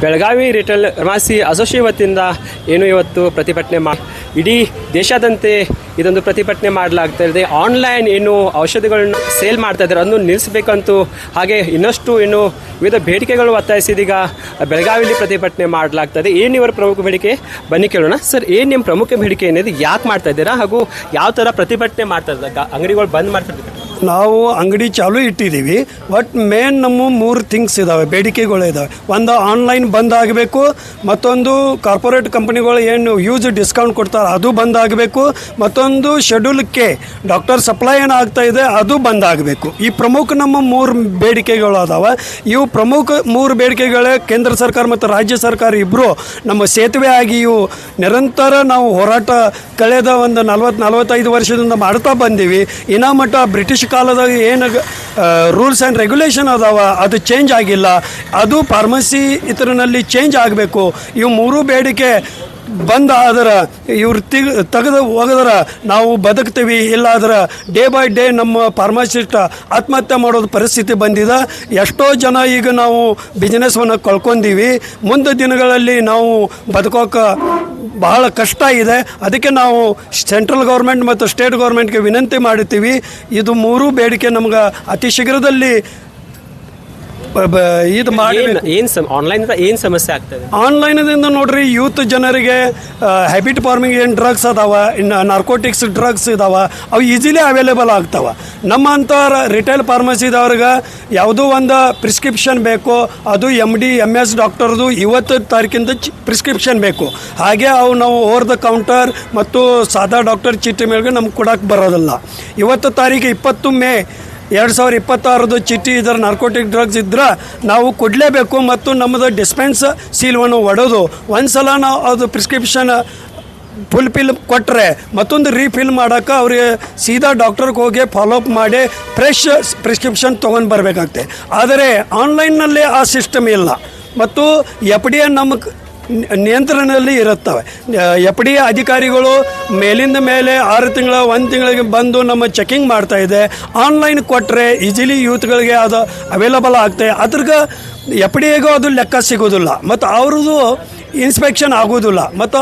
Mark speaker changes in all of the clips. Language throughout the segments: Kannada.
Speaker 1: ಬೆಳಗಾವಿ ರಿಟೇಲ್ ಫಾರ್ಮಸಿ ಅಸೋಸಿಯೇಷನ್ ವತಿಯಿಂದ ಏನು ಇವತ್ತು ಪ್ರತಿಭಟನೆ ಇಡೀ ದೇಶಾದ್ಯಂತ ಇದೊಂದು ಪ್ರತಿಭಟನೆ ಮಾಡಲಾಗ್ತಾ ಇದೆ. ಆನ್ಲೈನ್ ಏನು ಔಷಧಿಗಳನ್ನ ಸೇಲ್ ಮಾಡ್ತಾ ಇದ್ದಾರೆ ಅದನ್ನು ನಿಲ್ಲಿಸಬೇಕಂತೂ, ಹಾಗೆ ಇನ್ನಷ್ಟು ಏನು ವಿವಿಧ ಬೇಡಿಕೆಗಳು ಒತ್ತಾಯಿಸಿದೀಗ ಬೆಳಗಾವಿಯಲ್ಲಿ ಪ್ರತಿಭಟನೆ ಮಾಡಲಾಗ್ತದೆ. ಏನು ಇವರ ಪ್ರಮುಖ ಬೇಡಿಕೆ ಬನ್ನಿ ಕೇಳೋಣ. ಸರ್, ಏನು ನಿಮ್ಮ ಪ್ರಮುಖ ಬೇಡಿಕೆ ಏನಿದೆ, ಯಾಕೆ ಮಾಡ್ತಾ ಇದ್ದೀರಾ ಹಾಗೂ ಯಾವ ಥರ ಪ್ರತಿಭಟನೆ ಮಾಡ್ತಾ ಇದ್ದಾರೆ? ಅಂಗಡಿಗಳು ಬಂದ್ ಮಾಡ್ತಿದ್ದಾರೆ.
Speaker 2: ನಾವು ಅಂಗಡಿ ಚಾಲೂ ಇಟ್ಟಿದ್ದೀವಿ. ಬಟ್ ಮೇನ್ ನಮ್ಮ 3 ಥಿಂಗ್ಸ್ ಇದ್ದಾವೆ, ಬೇಡಿಕೆಗಳು ಇದ್ದಾವೆ. ಒಂದು ಆನ್ಲೈನ್ ಬಂದ್ ಆಗಬೇಕು, ಮತ್ತೊಂದು ಕಾರ್ಪೊರೇಟ್ ಕಂಪ್ನಿಗಳು ಏನು ಯೂಸ್ ಡಿಸ್ಕೌಂಟ್ ಕೊಡ್ತಾರೆ ಅದು ಬಂದ್ ಆಗಬೇಕು, ಮತ್ತೊಂದು ಶೆಡ್ಯೂಲ್ ಕೆ ಡಾಕ್ಟರ್ ಸಪ್ಲೈ ಏನು ಆಗ್ತಾ ಇದೆ ಅದು ಬಂದ್ ಆಗಬೇಕು. ಈ ಪ್ರಮುಖ ನಮ್ಮ 3 ಬೇಡಿಕೆಗಳು ಅದಾವೆ. ಇವು ಪ್ರಮುಖ 3 ಬೇಡಿಕೆಗಳೇ ಕೇಂದ್ರ ಸರ್ಕಾರ ಮತ್ತು ರಾಜ್ಯ ಸರ್ಕಾರ ಇಬ್ಬರು ನಮ್ಮ ಸೇತುವೆ ಆಗಿ ಇವು ನಿರಂತರ ನಾವು ಹೋರಾಟ ಕಳೆದ ಒಂದು 40-45 ವರ್ಷದಿಂದ ಮಾಡ್ತಾ ಬಂದೀವಿ. ಇನ್ನ ಮಟ್ಟ ಬ್ರಿಟಿಷ್ ಕಾಲದಾಗ ಏನು ರೂಲ್ಸ್ ಆ್ಯಂಡ್ ರೆಗ್ಯುಲೇಷನ್ ಅದಾವ ಅದು ಚೇಂಜ್ ಆಗಿಲ್ಲ. ಅದು ಫಾರ್ಮಸಿ ಇದರಲ್ಲಿ ಚೇಂಜ್ ಆಗಬೇಕು. ಇವು 3 ಬೇಡಿಕೆ ಬಂದ್ ಆದ್ರೆ ಇವ್ರು ತೆಗೆದು ಹೋಗಿದ್ರೆ ನಾವು ಬದುಕ್ತೀವಿ, ಇಲ್ಲಾದ್ರೆ ಡೇ ಬೈ ಡೇ ನಮ್ಮ ಫಾರ್ಮಸಿಸ್ಟ್ ಆತ್ಮಹತ್ಯೆ ಮಾಡೋದು ಪರಿಸ್ಥಿತಿ ಬಂದಿದೆ. ಎಷ್ಟೋ ಜನ ಈಗ ನಾವು ಬಿಸ್ನೆಸ್ವನ್ನು ಕಳ್ಕೊಂಡೀವಿ. ಮುಂದೆ ದಿನಗಳಲ್ಲಿ ನಾವು ಬದುಕೋಕೆ ಬಹಳ ಕಷ್ಟ ಇದೆ. ಅದಕ್ಕೆ ನಾವು ಸೆಂಟ್ರಲ್ ಗೌರ್ಮೆಂಟ್ ಮತ್ತು ಸ್ಟೇಟ್ ಗೌರ್ಮೆಂಟ್ಗೆ ವಿನಂತಿ ಮಾಡುತ್ತೀವಿ, ಇದು 3 ಬೇಡಿಕೆ ನಮ್ಗೆ ಅತಿ ಶೀಘ್ರದಲ್ಲಿ ಇದು ಮಾಡಿ.
Speaker 1: ಏನು ಸಮಸ್ಯೆ ಆಗ್ತದೆ
Speaker 2: ಆನ್ಲೈನದಿಂದ ನೋಡ್ರಿ, ಯೂತ್ ಜನರಿಗೆ ಹ್ಯಾಬಿಟ್ ಫಾರ್ಮಿಂಗ್ ಏನು ಡ್ರಗ್ಸ್ ಅದಾವ, ಇನ್ನು ನಾರ್ಕೋಟಿಕ್ಸ್ ಡ್ರಗ್ಸ್ ಇದಾವ, ಅವು ಈಸಿಲಿ ಅವೈಲೇಬಲ್ ಆಗ್ತಾವ. ನಮ್ಮಂಥ ರಿಟೇಲ್ ಫಾರ್ಮಸಿದವ್ರಿಗೆ ಯಾವುದೋ ಒಂದು ಪ್ರಿಸ್ಕ್ರಿಪ್ಷನ್ ಬೇಕು, ಅದು MD MS ಡಾಕ್ಟರ್ದು 20 ತಾರೀಕಿಂದ ಪ್ರಿಸ್ಕ್ರಿಪ್ಷನ್ ಬೇಕು. ಹಾಗೆ ಅವು ನಾವು ಓವರ್ ದ ಕೌಂಟರ್ ಮತ್ತು ಸಾದಾ ಡಾಕ್ಟರ್ ಚೀಟಿ ಮೇಲೆ ನಮ್ಗೆ ಕೊಡೋಕ್ಕೆ ಬರೋದಿಲ್ಲ. 20 ತಾರೀಕು 20 ಮೇ 2026 ಚೀಟಿ ಇದರ ನಾರ್ಕೋಟಿಕ್ ಡ್ರಗ್ಸ್ ಇದ್ರೆ ನಾವು ಕೊಡಲೇಬೇಕು. ಮತ್ತು ನಮ್ಮದು ಡಿಸ್ಪೆನ್ಸ್ ಸೀಲ್ವನ್ನು ಒಡೆದು ಒಂದು ಸಲ ನಾವು ಅದು ಪ್ರಿಸ್ಕ್ರಿಪ್ಷನ್ ಫುಲ್ ಫಿಲ್ ಕೊಟ್ಟರೆ ಮತ್ತೊಂದು ರೀಫಿಲ್ ಮಾಡೋಕ್ಕೆ ಅವ್ರಿಗೆ ಸೀದಾ ಡಾಕ್ಟರ್ಗೆ ಹೋಗಿ ಫಾಲೋಅಪ್ ಮಾಡಿ ಫ್ರೆಶ್ ಪ್ರಿಸ್ಕ್ರಿಪ್ಷನ್ ತೊಗೊಂಡು ಬರಬೇಕಾಗ್ತದೆ. ಆದರೆ ಆನ್ಲೈನ್ನಲ್ಲಿ ಆ ಸಿಸ್ಟಮ್ ಇಲ್ಲ. ಮತ್ತು FDA ನಮ್ಮ ನಿಯಂತ್ರಣದಲ್ಲಿ ಇರುತ್ತವೆ. FDA ಅಧಿಕಾರಿಗಳು ಮೇಲಿಂದ ಮೇಲೆ 6 ತಿಂಗಳ 1 ತಿಂಗಳಿಗೆ ಬಂದು ನಮ್ಮ ಚೆಕಿಂಗ್ ಮಾಡ್ತಾ ಇದೆ. ಆನ್ಲೈನ್ ಕೊಟ್ಟರೆ ಈಸಿಲಿ ಯೂತ್ಗಳಿಗೆ ಅದು ಅವೈಲಬಲ್ ಆಗ್ತದೆ. ಅದ್ರಾಗ FDAಗೂ ಅದು ಲೆಕ್ಕ ಸಿಗೋದಿಲ್ಲ ಮತ್ತು ಅವ್ರದ್ದು ಇನ್ಸ್ಪೆಕ್ಷನ್ ಆಗೋದಿಲ್ಲ. ಮತ್ತು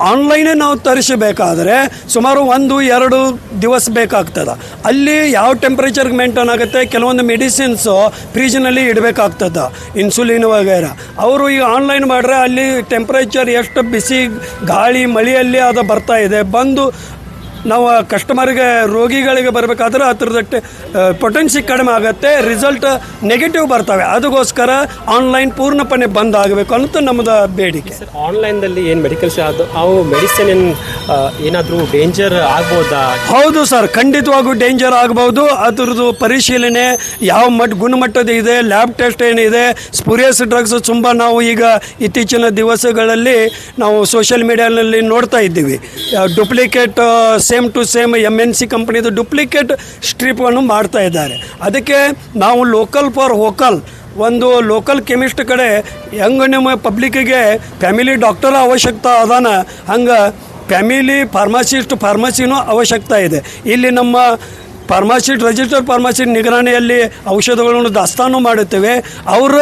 Speaker 2: ಆನ್ಲೈನೇ ನಾವು ತರಿಸಬೇಕಾದ್ರೆ ಸುಮಾರು 1-2 ದಿವಸ ಬೇಕಾಗ್ತದೆ. ಅಲ್ಲಿ ಯಾವ ಟೆಂಪ್ರೇಚರ್ಗೆ ಮೇಂಟೈನ್ ಆಗುತ್ತೆ, ಕೆಲವೊಂದು ಮೆಡಿಸಿನ್ಸು ಫ್ರೀಜ್ನಲ್ಲಿ ಇಡಬೇಕಾಗ್ತದೆ, ಇನ್ಸುಲಿನ್ ವಗೈರ. ಅವರು ಈಗ ಆನ್ಲೈನ್ ಮಾಡ್ರೆ ಅಲ್ಲಿ ಟೆಂಪ್ರೇಚರ್ ಎಷ್ಟು ಬಿಸಿ ಗಾಳಿ ಮಳೆಯಲ್ಲಿ ಅದು ಬರ್ತಾ ಇದೆ. ಬಂದು ನಾವು ಕಸ್ಟಮರ್ಗೆ ರೋಗಿಗಳಿಗೆ ಬರಬೇಕಾದ್ರೆ ಅದ್ರದ್ದು ಪೊಟೆನ್ಸಿ ಕಡಿಮೆ ಆಗುತ್ತೆ, ರಿಸಲ್ಟ್ ನೆಗೆಟಿವ್ ಬರ್ತವೆ. ಅದಕ್ಕೋಸ್ಕರ ಆನ್ಲೈನ್ ಪೂರ್ಣಪಣೆ ಬಂದ್ ಆಗಬೇಕು ಅಂತ ನಮ್ಮದು ಬೇಡಿಕೆ.
Speaker 1: ಆನ್ಲೈನ್ದಲ್ಲಿ ಏನು ಮೆಡಿಕಲ್ಸ್ ಅವು ಮೆಡಿಸಿನ್ ಏನಾದರೂ ಡೇಂಜರ್ ಆಗ್ಬೋದಾ?
Speaker 2: ಹೌದು ಸರ್, ಖಂಡಿತವಾಗೂ ಡೇಂಜರ್ ಆಗ್ಬೋದು. ಅದ್ರದ್ದು ಪರಿಶೀಲನೆ ಯಾವ ಗುಣಮಟ್ಟದ ಇದೆ, ಲ್ಯಾಬ್ ಟೆಸ್ಟ್ ಏನಿದೆ, ಸ್ಪೂರಿಯಸ್ ಡ್ರಗ್ಸ್ ತುಂಬ ನಾವು ಈಗ ಇತ್ತೀಚಿನ ದಿವಸಗಳಲ್ಲಿ ನಾವು ಸೋಷಿಯಲ್ ಮೀಡಿಯಾನಲ್ಲಿ ನೋಡ್ತಾ ಇದ್ದೀವಿ. Duplicate same to same MNC ಕಂಪ್ನಿದು ಡೂಪ್ಲಿಕೇಟ್ ಸ್ಟ್ರಿಪ್ಪನ್ನು ಮಾಡ್ತಾ ಇದ್ದಾರೆ. ಅದಕ್ಕೆ ನಾವು ಲೋಕಲ್ ಫಾರ್ ವೋಕಲ್, ಒಂದು ಲೋಕಲ್ ಕೆಮಿಸ್ಟ್ ಕಡೆ ಹೆಂಗೆ ನಿಮ್ಮ ಪಬ್ಲಿಕ್ಕಿಗೆ ಫ್ಯಾಮಿಲಿ ಡಾಕ್ಟರ್ ಅವಶ್ಯಕತೆ ಅದಾನ, ಹಂಗೆ ಫ್ಯಾಮಿಲಿ ಫಾರ್ಮಸಿನೂ ಅವಶ್ಯಕತೆ ಇದೆ. ಇಲ್ಲಿ ನಮ್ಮ ರಿಜಿಸ್ಟರ್ಡ್ ಫಾರ್ಮಸಿಸ್ಟ್ ನಿಗರಾಣಿಯಲ್ಲಿ ಔಷಧಗಳನ್ನು ದಾಸ್ತಾನು ಮಾಡುತ್ತೇವೆ. ಅವರ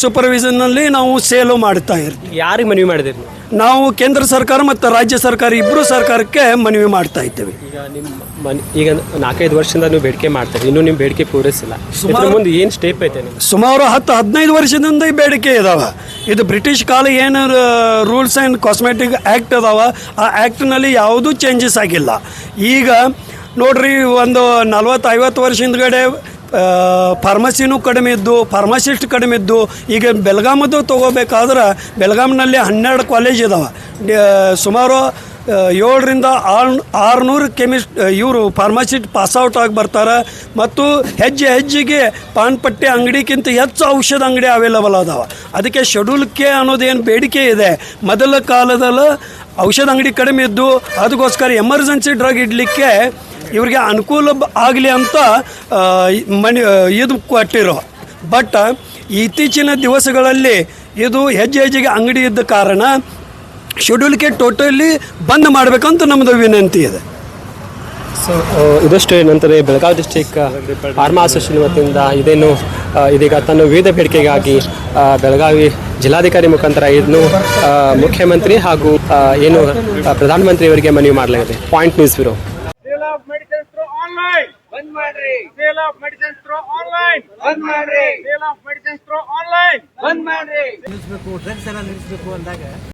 Speaker 2: ಸೂಪರ್ವಿಷನ್ನಲ್ಲಿ ನಾವು ಸೇಲು ಮಾಡ್ತಾ ಇರ್ತೀವಿ.
Speaker 1: ಯಾರಿಗೆ ಮನವಿ ಮಾಡಿದ್ದೀರಿ?
Speaker 2: ನಾವು ಕೇಂದ್ರ ಸರ್ಕಾರ ಮತ್ತು ರಾಜ್ಯ ಸರ್ಕಾರ ಇಬ್ಬರು ಸರ್ಕಾರಕ್ಕೆ ಮನವಿ ಮಾಡ್ತಾ ಇದ್ದೇವೆ.
Speaker 1: ಈಗ 4-5 ವರ್ಷದಿಂದ ನೀವು ಬೇಡಿಕೆ ಮಾಡ್ತಾರೆ, ಇನ್ನೂ ನಿಮ್ಮ ಬೇಡಿಕೆ ಪೂರೈಸಿಲ್ಲ. ಮುಂದೆ ಏನು ಸ್ಟೆಪ್ ಐತೆ?
Speaker 2: ಸುಮಾರು 10-15 ವರ್ಷದಿಂದ ಈ ಬೇಡಿಕೆ ಇದಾವೆ. ಇದು ಬ್ರಿಟಿಷ್ ಕಾಲ ಏನು ರೂಲ್ಸ್ ಆ್ಯಂಡ್ ಕಾಸ್ಮೆಟಿಕ್ ಆ್ಯಕ್ಟ್ ಅದಾವ, ಆ ಆ್ಯಕ್ಟ್ನಲ್ಲಿ ಯಾವುದೂ ಚೇಂಜಸ್ ಆಗಿಲ್ಲ. ಈಗ ನೋಡ್ರಿ, ಒಂದು 40-50 ವರ್ಷ ಹಿಂದ್ಗಡೆ ಫಾರ್ಮಸಿನೂ ಕಡಿಮೆ ಇದ್ದು, ಫಾರ್ಮಸಿಸ್ಟ್ ಕಡಿಮೆ ಇದ್ದು. ಈಗ ಬೆಳಗಾಮದ್ದು ತೊಗೋಬೇಕಾದ್ರೆ ಬೆಳಗಾಂನಲ್ಲಿ 12 ಕಾಲೇಜ್ ಇದಾವೆ. ಸುಮಾರು 700-600 ಇವರು ಫಾರ್ಮಸಿಸ್ಟ್ ಪಾಸ್ಔಟ್ ಆಗಿ ಬರ್ತಾರೆ. ಮತ್ತು ಹೆಜ್ಜೆಗೆ ಪಾನ್ಪಟ್ಟಿ ಅಂಗಡಿಗಿಂತ ಹೆಚ್ಚು ಔಷಧ ಅಂಗಡಿ ಅವೈಲಬಲ್ ಅದಾವೆ. ಅದಕ್ಕೆ ಶೆಡ್ಯೂಲ್ ಕೆ ಅನ್ನೋದೇನು ಬೇಡಿಕೆ ಇದೆ. ಮೊದಲ ಕಾಲದಲ್ಲಿ ಔಷಧ ಅಂಗಡಿ ಕಡಿಮೆ ಇದ್ದು, ಅದಕ್ಕೋಸ್ಕರ ಎಮರ್ಜೆನ್ಸಿ ಡ್ರಗ್ ಇಡಲಿಕ್ಕೆ ಇವ್ರಿಗೆ ಅನುಕೂಲ ಆಗಲಿ ಅಂತ ಇದು ಕೊಟ್ಟಿರೋ. ಬಟ್ ಇತ್ತೀಚಿನ ದಿವಸಗಳಲ್ಲಿ ಇದು ಹೆಜ್ಜೆಗೆ ಅಂಗಡಿ ಇದ್ದ ಕಾರಣ ಶೆಡ್ಯೂಲ್ಗೆ ಟೋಟಲಿ ಬಂದ್ ಮಾಡಬೇಕಂತ ನಮ್ಮದು ವಿನಂತಿ ಇದೆ.
Speaker 1: ಸೊ ಇದಷ್ಟೇ ನಂತರ ಬೆಳಗಾವಿ ಡಿಸ್ಟಿಕ್ ಫಾರ್ಮಾ ಅಸೋಸಿಯೇಷನ್ ವತಿಯಿಂದ ಇದೇನು ಇದೀಗ ತನ್ನ ವಿವಿಧ ಬೇಡಿಕೆಗಾಗಿ ಬೆಳಗಾವಿ ಜಿಲ್ಲಾಧಿಕಾರಿ ಮುಖಾಂತರ ಇನ್ನು ಮುಖ್ಯಮಂತ್ರಿ ಹಾಗೂ ಏನು ಪ್ರಧಾನಮಂತ್ರಿಯವರಿಗೆ ಮನವಿ ಮಾಡಲಾಗಿದೆ. Point news bureau.
Speaker 3: Sale of medicines through online ಬಂದ್ ಮಾಡ್ರಿ. Sale of medicines through online ಬಂದ್ ಮಾಡ್ರಿ. Sale of medicines through online ಬಂದ್ ಮಾಡ್ರಿ. ನಿಲ್ಲಿಸಬೇಕು, ಡ್ರಗ್ಸ್ ಎಲ್ಲ ನಿಲ್ಲಿಸಬೇಕು ಅಂದಾಗ